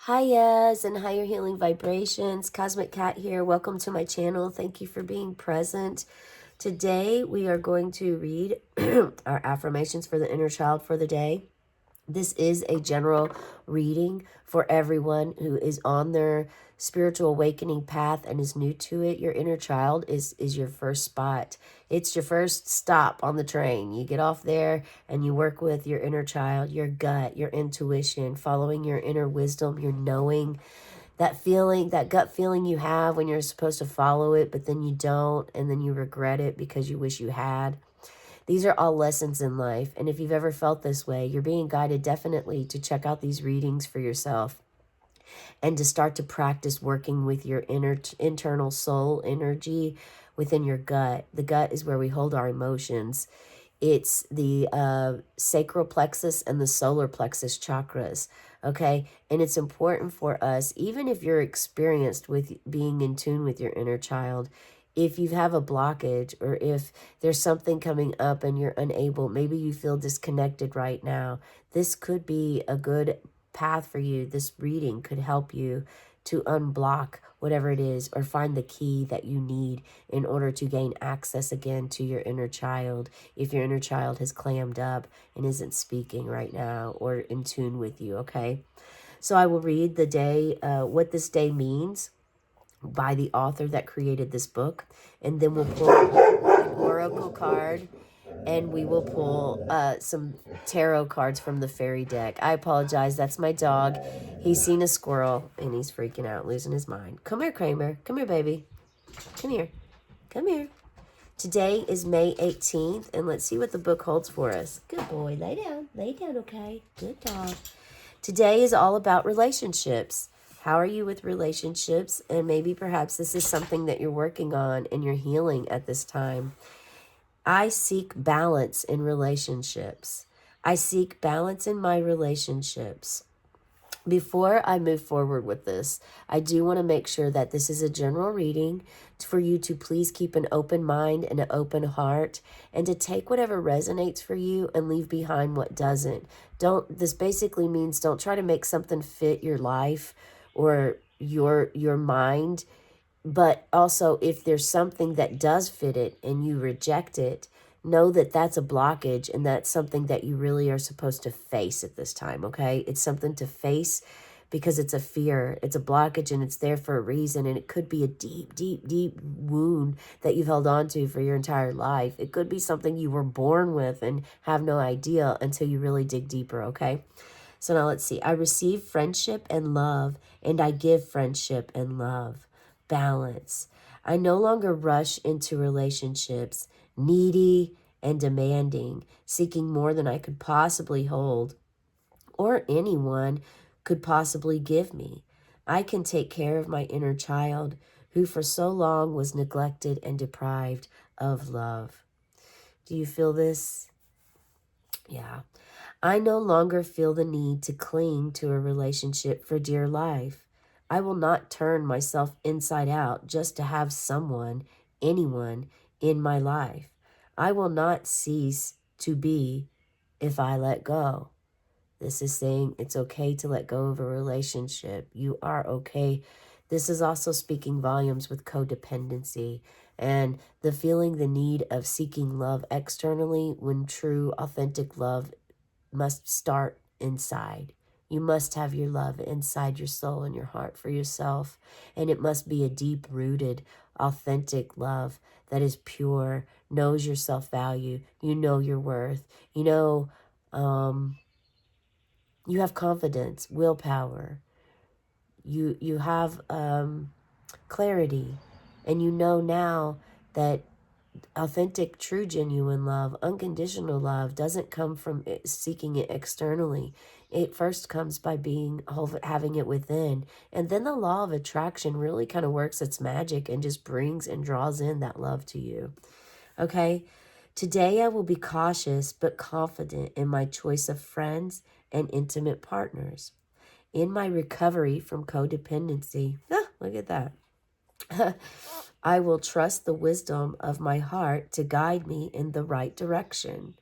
Hiya's and higher healing vibrations. Cosmic Cat here. Welcome to my channel. Thank you for being present. Today we are going to read our affirmations for the inner child for the day. This is a general reading for everyone who is on their spiritual awakening path and is new to it. Your inner child is your first spot. It's your first stop on the train. You get off there and you work with your inner child, your gut, your intuition, following your inner wisdom, your knowing, that feeling, that gut feeling you have when you're supposed to follow it, but then you don't, and then you regret it because you wish you had. These are all lessons in life. And if you've ever felt this way, you're being guided definitely to check out these readings for yourself and to start to practice working with your internal soul energy within your gut. The gut is where we hold our emotions. It's the sacral plexus and the solar plexus chakras, okay? And it's important for us, even if you're experienced with being in tune with your inner child, if you have a blockage or if there's something coming up and you're unable, maybe you feel disconnected right now, this could be a good path for you. This reading could help you to unblock whatever it is or find the key that you need in order to gain access again to your inner child if your inner child has clammed up and isn't speaking right now or in tune with you, okay? So I will read the day, what this day means by the author that created this book, and then we'll pull an oracle card and we will pull some tarot cards from the fairy deck. I apologize. That's my dog. He's seen a squirrel and he's freaking out, losing his mind. Come here, Kramer. Come here, baby. Come here. Come here. Today is May 18th, and let's see what the book holds for us. Good boy. Lay down. Lay down, okay? Good dog. Today is all about relationships. How are you with relationships? And maybe perhaps this is something that you're working on and you're healing at this time. I seek balance in relationships. I seek balance in my relationships. Before I move forward with this, I do want to make sure that this is a general reading for you to please keep an open mind and an open heart and to take whatever resonates for you and leave behind what doesn't. This basically means don't try to make something fit your life or your mind. But also, if there's something that does fit it and you reject it, know that that's a blockage and that's something that you really are supposed to face at this time, okay? It's something to face because it's a fear. It's a blockage and it's there for a reason. And it could be a deep, deep, deep wound that you've held on to for your entire life. It could be something you were born with and have no idea until you really dig deeper, okay? So now let's see. I receive friendship and love, and I give friendship and love. Balance. I no longer rush into relationships, needy and demanding, seeking more than I could possibly hold or anyone could possibly give me. I can take care of my inner child who for so long was neglected and deprived of love. Do you feel this? Yeah. I no longer feel the need to cling to a relationship for dear life. I will not turn myself inside out just to have someone, anyone, in my life. I will not cease to be if I let go. This is saying it's okay to let go of a relationship. You are okay. This is also speaking volumes with codependency and the feeling the need of seeking love externally when true, authentic love must start inside. You must have your love inside your soul and your heart for yourself. And it must be a deep-rooted, authentic love that is pure, knows your self-value. You know your worth. You know, you have confidence, willpower. You have clarity. And you know now that authentic, true, genuine love, unconditional love doesn't come from seeking it externally. It first comes by having it within. And then the law of attraction really kind of works its magic and just brings and draws in that love to you. Okay? Today I will be cautious but confident in my choice of friends and intimate partners. In my recovery from codependency, look at that. I will trust the wisdom of my heart to guide me in the right direction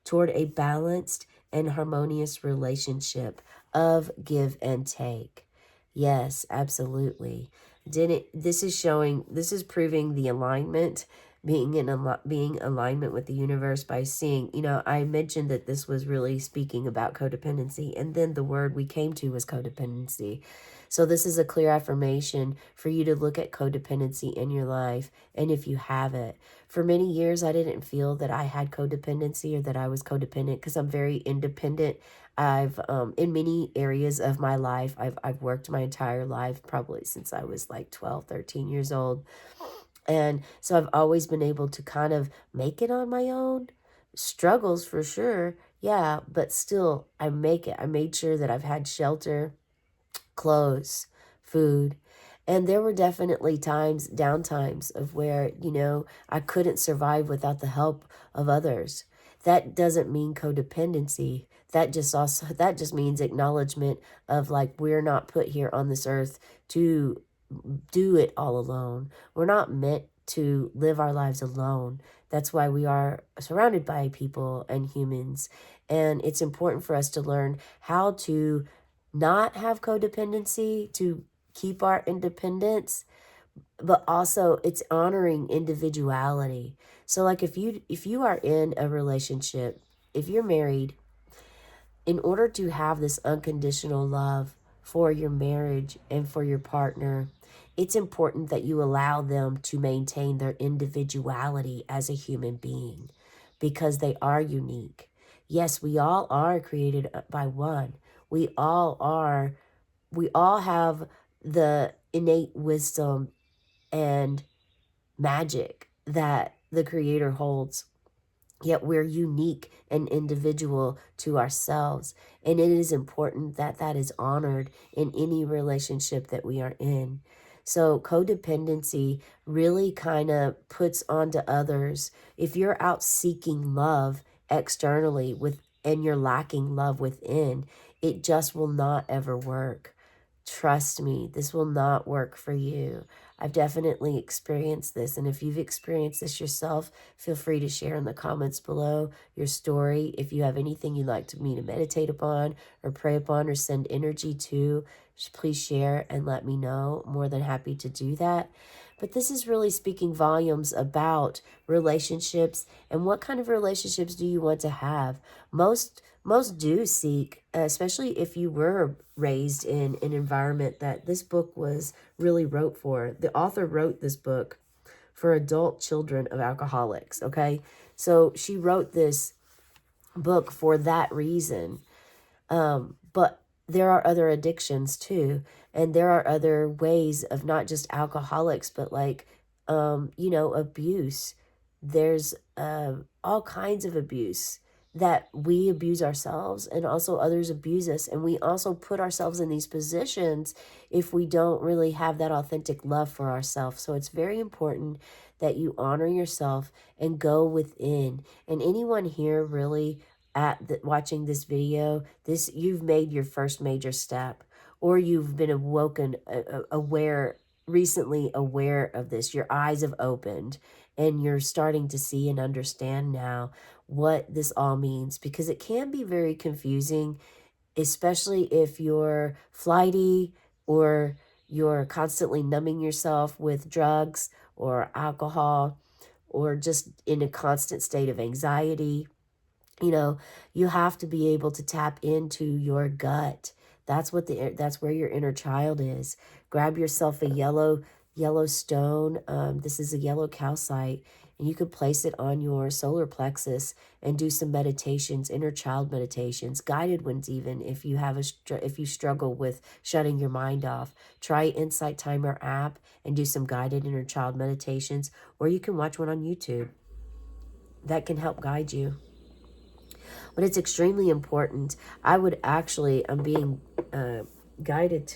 toward a balanced and harmonious relationship of give and take. Yes, absolutely. Didn't this is showing, this is proving the alignment, being alignment with the universe by seeing, I mentioned that this was really speaking about codependency, and then the word we came to was codependency. So this is a clear affirmation for you to look at codependency in your life, and if you have it. For many years I didn't feel that I had codependency or that I was codependent because I'm very independent. I've in many areas of my life, I've worked my entire life, probably since I was like 12, 13 years old. And so I've always been able to kind of make it on my own. Struggles for sure. Yeah, but still I make it. I made sure that I've had shelter, clothes, food. And there were definitely times, down times of where, I couldn't survive without the help of others. That doesn't mean codependency. That just means acknowledgement of like, we're not put here on this earth to do it all alone. We're not meant to live our lives alone. That's why we are surrounded by people and humans. And it's important for us to learn how to not have codependency, to keep our independence, but also it's honoring individuality. So like if you are in a relationship, if you're married, in order to have this unconditional love for your marriage and for your partner, it's important that you allow them to maintain their individuality as a human being because they are unique. Yes, we all are created by one. We all are, we all have the innate wisdom and magic that the Creator holds. Yet we're unique and individual to ourselves. And it is important that that is honored in any relationship that we are in. So codependency really kind of puts onto others. If you're out seeking love externally and you're lacking love within, it just will not ever work. Trust me, this will not work for you. I've definitely experienced this. And if you've experienced this yourself, feel free to share in the comments below your story. If you have anything you'd like me to meditate upon or pray upon or send energy to, please share and let me know. More than happy to do that. But this is really speaking volumes about relationships and what kind of relationships do you want to have. Most do seek, especially if you were raised in an environment that this book was really wrote for. The author wrote this book for adult children of alcoholics, okay? So she wrote this book for that reason. But there are other addictions too. And there are other ways of not just alcoholics, but like, abuse. There's all kinds of abuse that we abuse ourselves and also others abuse us. And we also put ourselves in these positions if we don't really have that authentic love for ourselves. So it's very important that you honor yourself and go within. And anyone here really watching this video, you've made your first major step, or you've been awoken, recently aware of this. Your eyes have opened and you're starting to see and understand now what this all means, because it can be very confusing, especially if you're flighty or you're constantly numbing yourself with drugs or alcohol or just in a constant state of anxiety. You have to be able to tap into your gut. That's where your inner child is. Grab yourself a yellow stone. This is a yellow calcite, and you could place it on your solar plexus and do some meditations, inner child meditations, guided ones even. If you have if you struggle with shutting your mind off, try Insight Timer app and do some guided inner child meditations, or you can watch one on YouTube. That can help guide you. But it's extremely important. I'm being guided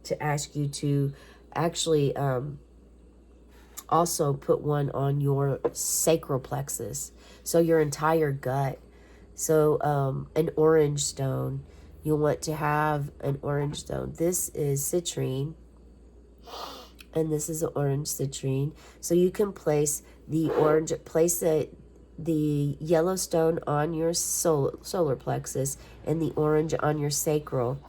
to ask you to actually also put one on your sacral plexus, so your entire gut. So an orange stone, you'll want to have an orange stone. This is citrine, and this is an orange citrine. So you can place the yellow stone on your solar plexus and the orange on your sacral.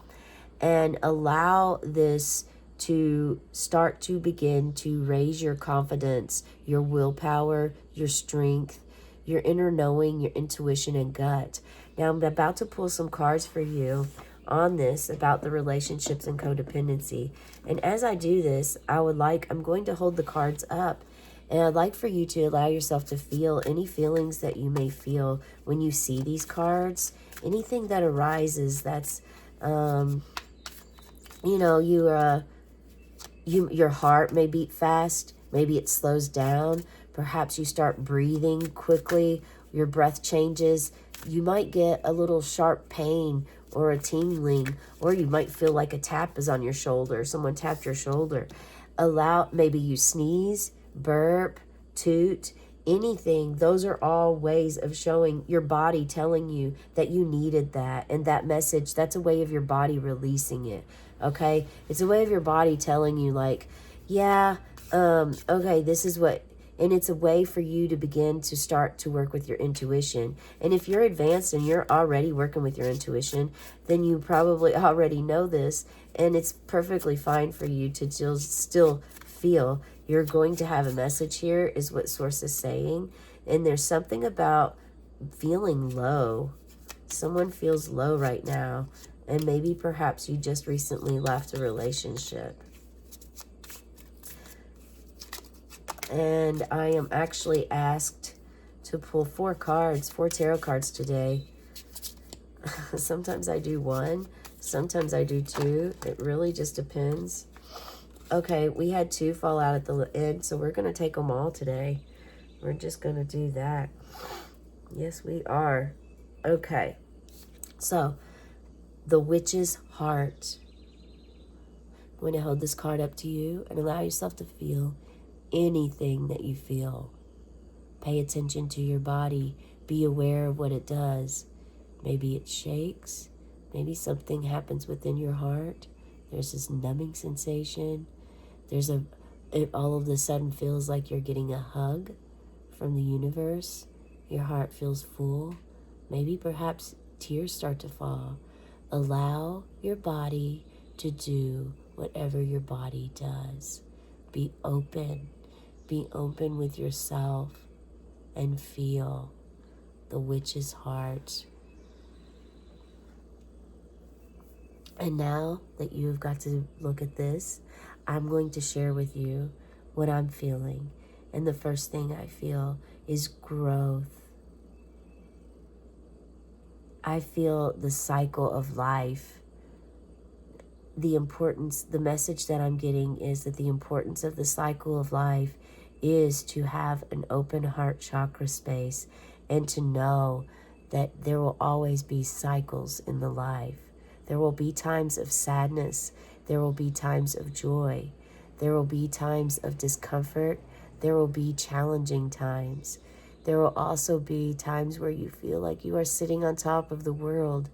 and allow this to start to begin to raise your confidence, your willpower, your strength, your inner knowing, your intuition and gut. Now I'm about to pull some cards for you on this about the relationships and codependency. And as I do this, I'm going to hold the cards up, and I'd like for you to allow yourself to feel any feelings that you may feel when you see these cards. Anything that arises that's, your heart may beat fast. Maybe it slows down. Perhaps you start breathing quickly. Your breath changes. You might get a little sharp pain or a tingling, or you might feel like a tap is on your shoulder. Someone tapped your shoulder. Maybe you sneeze, burp, toot, anything. Those are all ways of showing your body, telling you that you needed that. And that message, that's a way of your body releasing it. Okay? It's a way of your body telling you, like, yeah, okay, this is what, and it's a way for you to begin to start to work with your intuition. And if you're advanced and you're already working with your intuition, then you probably already know this, and it's perfectly fine for you to still feel. You're going to have a message here, is what Source is saying. And there's something about feeling low. Someone feels low right now, and maybe perhaps you just recently left a relationship. And I am actually asked to pull 4 tarot cards today. Sometimes I do 1, sometimes I do 2. It really just depends. Okay, we had 2 fall out at the end, so we're going to take them all today. We're just going to do that. Yes, we are. Okay, so the Witch's Heart. I'm going to hold this card up to you and allow yourself to feel anything that you feel. Pay attention to your body. Be aware of what it does. Maybe it shakes. Maybe something happens within your heart. There's this numbing sensation. It all of a sudden feels like you're getting a hug from the universe. Your heart feels full. Maybe perhaps tears start to fall. Allow your body to do whatever your body does. Be open. Be open with yourself and feel the Witch's Heart. And now that you've got to look at this, I'm going to share with you what I'm feeling. And the first thing I feel is growth. I feel the cycle of life. The message that I'm getting is that the importance of the cycle of life is to have an open heart chakra space and to know that there will always be cycles in the life. There will be times of sadness. There will be times of joy. There will be times of discomfort. There will be challenging times. There will also be times where you feel like you are sitting on top of the world.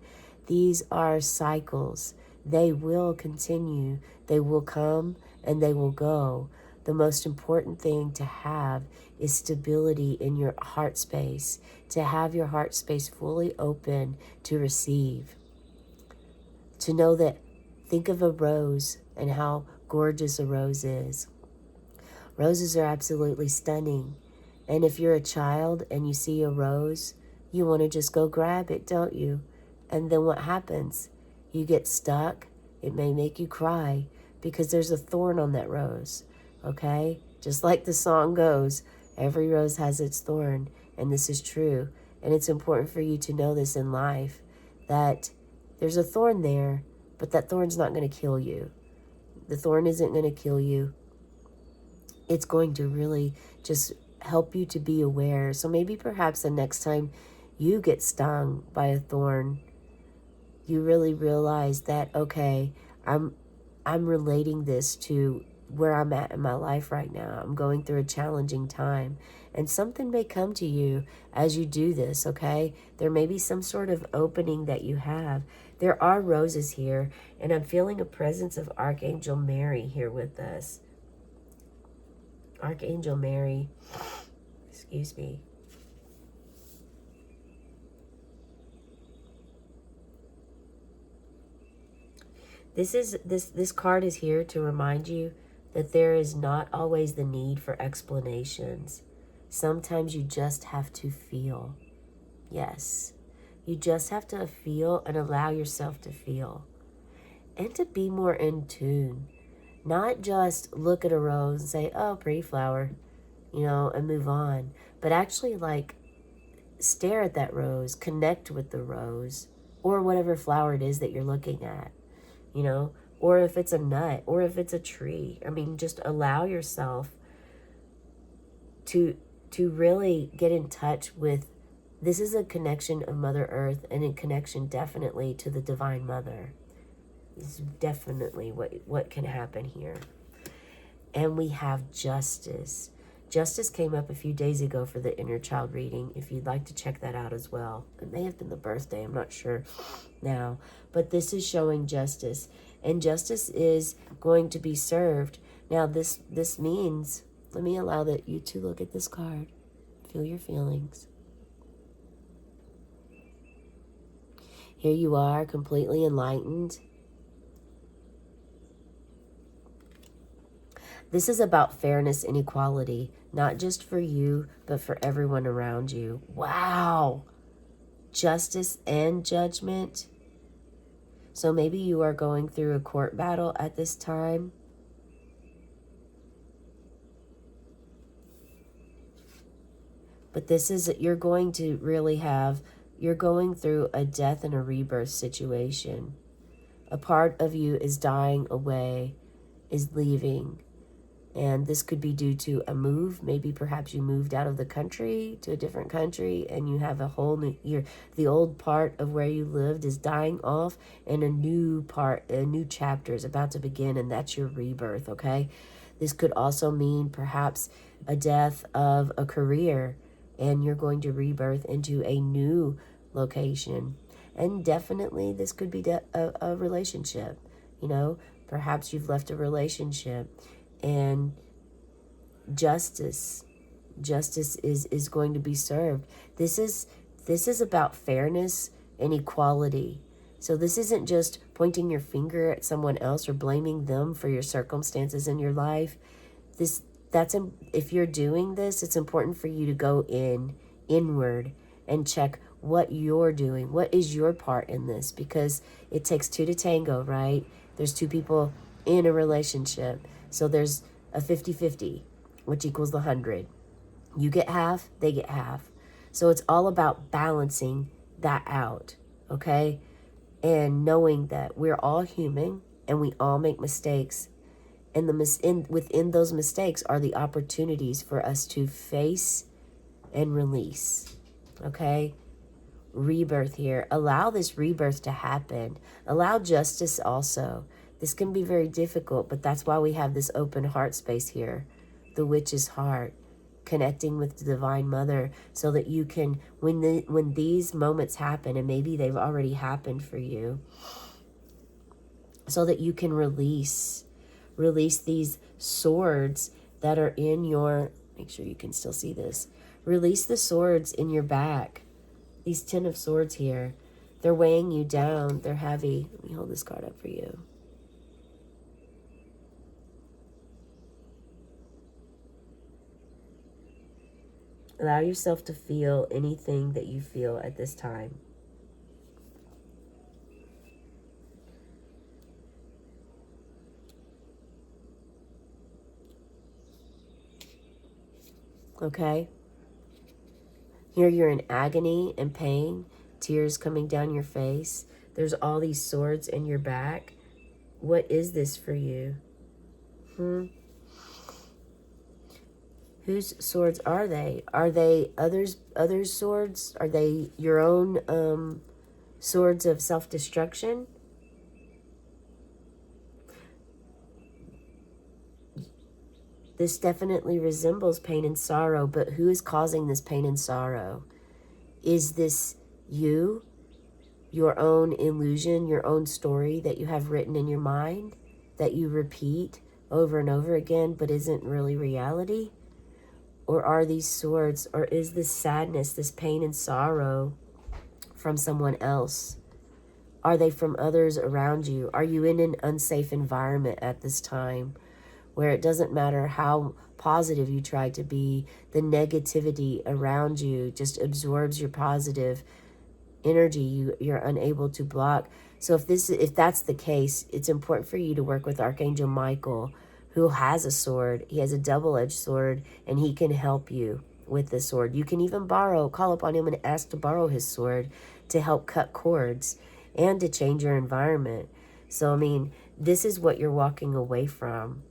These are cycles. They will continue. They will come and they will go. The most important thing to have is stability in your heart space, to have your heart space fully open to receive. To know that, think of a rose and how gorgeous a rose is. Roses are absolutely stunning. And if you're a child and you see a rose, you want to just go grab it, don't you? And then what happens? You get stuck. It may make you cry because there's a thorn on that rose. Okay? Just like the song goes, every rose has its thorn, and this is true. And it's important for you to know this in life, that there's a thorn there, but that thorn's not going to kill you. The thorn isn't going to kill you. It's going to really just help you to be aware. So maybe perhaps the next time you get stung by a thorn, you really realize that, okay, I'm relating this to where I'm at in my life right now. I'm going through a challenging time, and something may come to you as you do this, okay? There may be some sort of opening that you have. There are roses here, and I'm feeling a presence of Archangel Mary here with us. Archangel Mary, excuse me. This card is here to remind you that there is not always the need for explanations. Sometimes you just have to feel. Yes. You just have to feel and allow yourself to feel. And to be more in tune. Not just look at a rose and say, oh, pretty flower, and move on. But actually, like, stare at that rose, connect with the rose, or whatever flower it is that you're looking at, or if it's a nut, or if it's a tree. I mean, just allow yourself to really get in touch with, this is a connection of Mother Earth, and a connection definitely to the Divine Mother. This is definitely what can happen here. And we have justice. Justice came up a few days ago for the inner child reading, if you'd like to check that out as well. It may have been the birthday, I'm not sure now. But this is showing justice. And justice is going to be served. Now this means, let me allow that you to look at this card. Feel your feelings. Here you are, completely enlightened. This is about fairness and equality, not just for you, but for everyone around you. Wow. Justice and judgment. So maybe you are going through a court battle at this time. But this is, you're going to really have, you're going through a death and a rebirth situation. A part of you is dying away, is leaving. And this could be due to a move. Maybe perhaps you moved out of the country to a different country and you have a whole new year. The old part of where you lived is dying off and a new chapter is about to begin, and that's your rebirth, okay? This could also mean perhaps a death of a career and you're going to rebirth into a new location. And definitely this could be a relationship, Perhaps you've left a relationship. And justice is going to be served. This is about fairness and equality. So this isn't just pointing your finger at someone else or blaming them for your circumstances in your life. If you're doing this, it's important for you to go inward and check what you're doing. What is your part in this? Because it takes two to tango, right? There's two people in a relationship. So there's a 50-50, which equals the 100. You get half, they get half. So it's all about balancing that out, okay? And knowing that we're all human and we all make mistakes. And within those mistakes are the opportunities for us to face and release, okay? Rebirth here. Allow this rebirth to happen. Allow justice also. This can be very difficult, but that's why we have this open heart space here. The witch's heart, connecting with the Divine Mother, so that you can, when these moments happen, and maybe they've already happened for you, so that you can release these swords that are in your, make sure you can still see this, release the swords in your back. These 10 of Swords here, they're weighing you down, they're heavy. Let me hold this card up for you. Allow yourself to feel anything that you feel at this time. Okay? Here you're in agony and pain, tears coming down your face. There's all these swords in your back. What is this for you? Whose swords are they? Are they others' swords? Are they your own swords of self-destruction? This definitely resembles pain and sorrow, but who is causing this pain and sorrow? Is this you, your own illusion, your own story that you have written in your mind that you repeat over and over again, but isn't really reality? Or are these swords, or is this sadness, this pain and sorrow from someone else? Are they from others around you? Are you in an unsafe environment at this time where it doesn't matter how positive you try to be, the negativity around you just absorbs your positive energy. You're unable to block. So if that's the case, it's important for you to work with Archangel Michael, who has a sword. He has a double-edged sword, and he can help you with the sword. You can even call upon him and ask to borrow his sword to help cut cords and to change your environment. So I mean, this is what you're walking away from.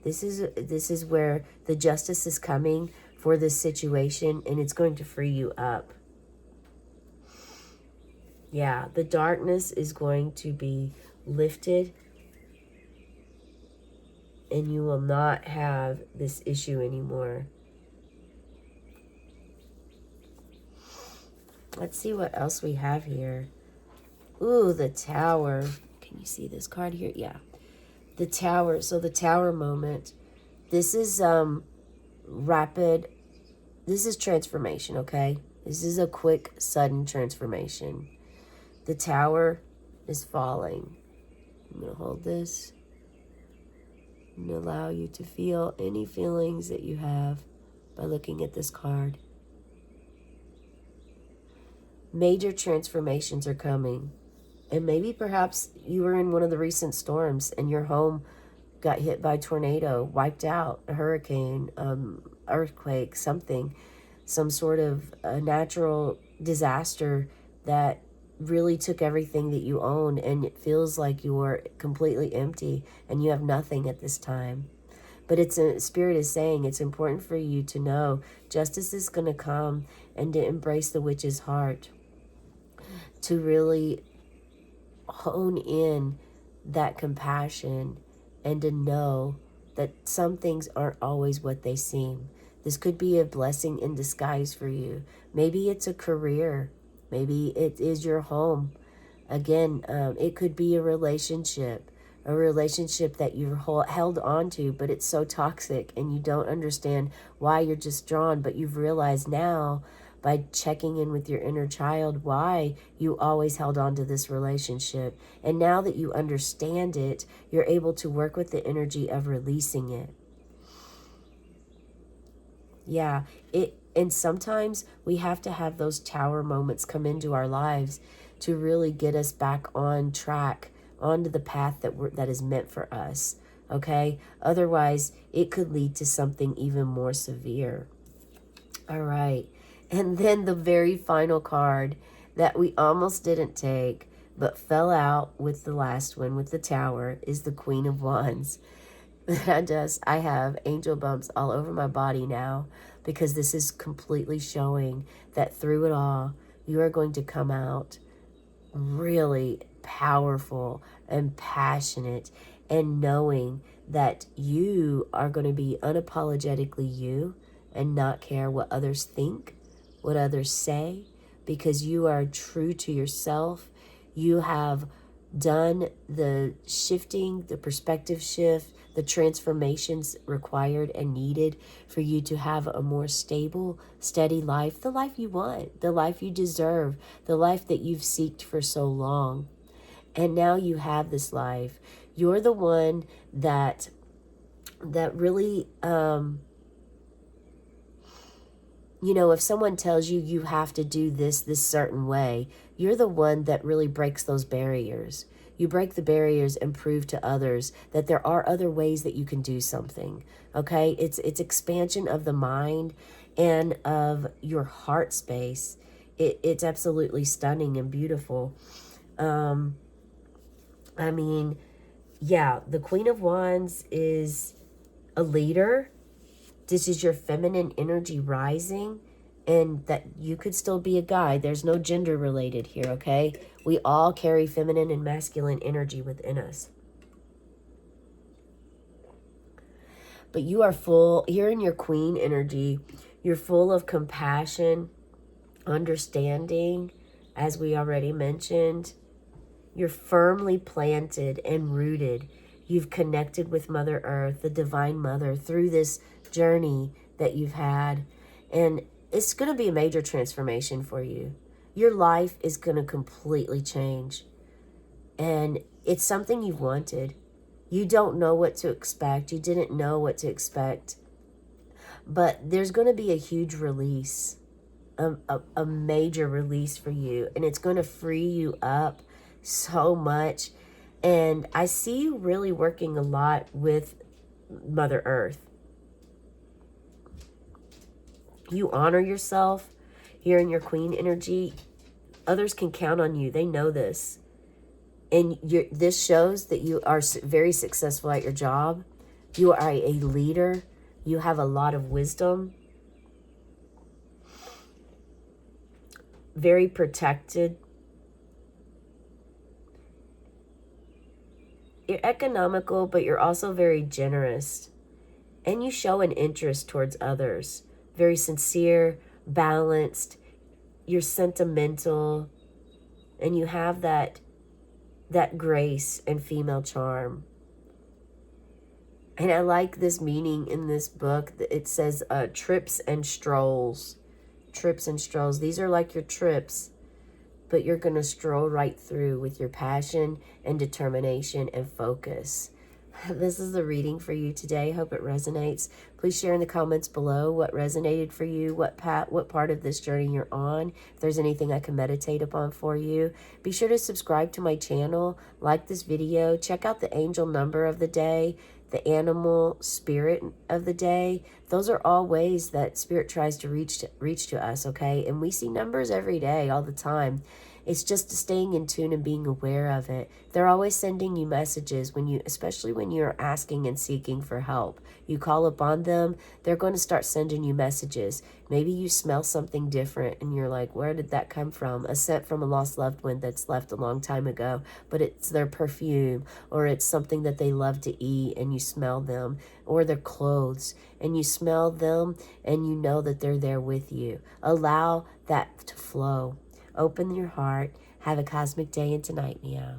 This is where the justice is coming for this situation, and it's going to free you up. Yeah, the darkness is going to be lifted, and you will not have this issue anymore. Let's see what else we have here. Ooh, the Tower. Can you see this card here? Yeah. The Tower. So the Tower moment. This is rapid. This is transformation, okay? This is a quick, sudden transformation. The Tower is falling. I'm going to hold this and allow you to feel any feelings that you have by looking at this card. Major transformations are coming. And maybe perhaps you were in one of the recent storms and your home got hit by a tornado, wiped out, a hurricane, earthquake, something, some sort of a natural disaster that really took everything that you own, and it feels like you're completely empty and you have nothing at this time. But Spirit is saying it's important for you to know justice is going to come, and to embrace the witch's heart, to really hone in that compassion, and to know that some things aren't always what they seem. This could be a blessing in disguise for you. Maybe it's a career. Maybe it is your home. Again, it could be a relationship that you've held on to, but it's so toxic and you don't understand why you're just drawn, but you've realized now by checking in with your inner child why you always held on to this relationship. And now that you understand it, you're able to work with the energy of releasing it. Yeah, and sometimes we have to have those Tower moments come into our lives to really get us back on track, onto the path that is meant for us, okay? Otherwise, it could lead to something even more severe. All right, and then the very final card that we almost didn't take, but fell out with the last one, with the Tower, is the Queen of Wands. I have angel bumps all over my body now, because this is completely showing that through it all, you are going to come out really powerful and passionate, and knowing that you are going to be unapologetically you and not care what others think, what others say, because you are true to yourself. You have done the shifting, the perspective shift, the transformations required and needed for you to have a more stable, steady life, the life you want, the life you deserve, the life that you've sought for so long. And now you have this life. You're the one that really, if someone tells you you have to do this certain way, you're the one that really breaks those barriers. You break the barriers and prove to others that there are other ways that you can do something, okay? It's expansion of the mind and of your heart space. It's absolutely stunning and beautiful. I mean, yeah, the Queen of Wands is a leader. This is your feminine energy rising, and that you could still be a guy. There's no gender related here, okay? We all carry feminine and masculine energy within us. But you are full, you're in your queen energy. You're full of compassion, understanding, as we already mentioned. You're firmly planted and rooted. You've connected with Mother Earth, the Divine Mother, through this journey that you've had. And it's going to be a major transformation for you. Your life is going to completely change. And it's something you've wanted. You don't know what to expect. You didn't know what to expect. But there's going to be a huge release, a major release for you. And it's going to free you up so much. And I see you really working a lot with Mother Earth. You honor yourself here in your queen energy. Others can count on you. They know this. And this shows that you are very successful at your job. You are a leader. You have a lot of wisdom. Very protected. You're economical, but you're also very generous. And you show an interest towards others. Very sincere, balanced. You're sentimental. And you have that grace and female charm. And I like this meaning in this book. It says trips and strolls. Trips and strolls. These are like your trips, but you're going to stroll right through with your passion and determination and focus. This is the reading for you today. Hope it resonates. Please share in the comments below what resonated for you, what part of this journey you're on. If there's anything I can meditate upon for you. Be sure to subscribe to my channel, like this video, check out the angel number of the day, the animal spirit of the day. Those are all ways that spirit tries to reach to us, okay? And we see numbers every day, all the time. It's just staying in tune and being aware of it. They're always sending you messages especially when you're asking and seeking for help. You call upon them, they're going to start sending you messages. Maybe you smell something different and you're like, where did that come from? A scent from a lost loved one that's left a long time ago, but it's their perfume, or it's something that they love to eat and you smell them, or their clothes and you smell them and you know that they're there with you. Allow that to flow. Open your heart. Have a cosmic day and tonight, meow.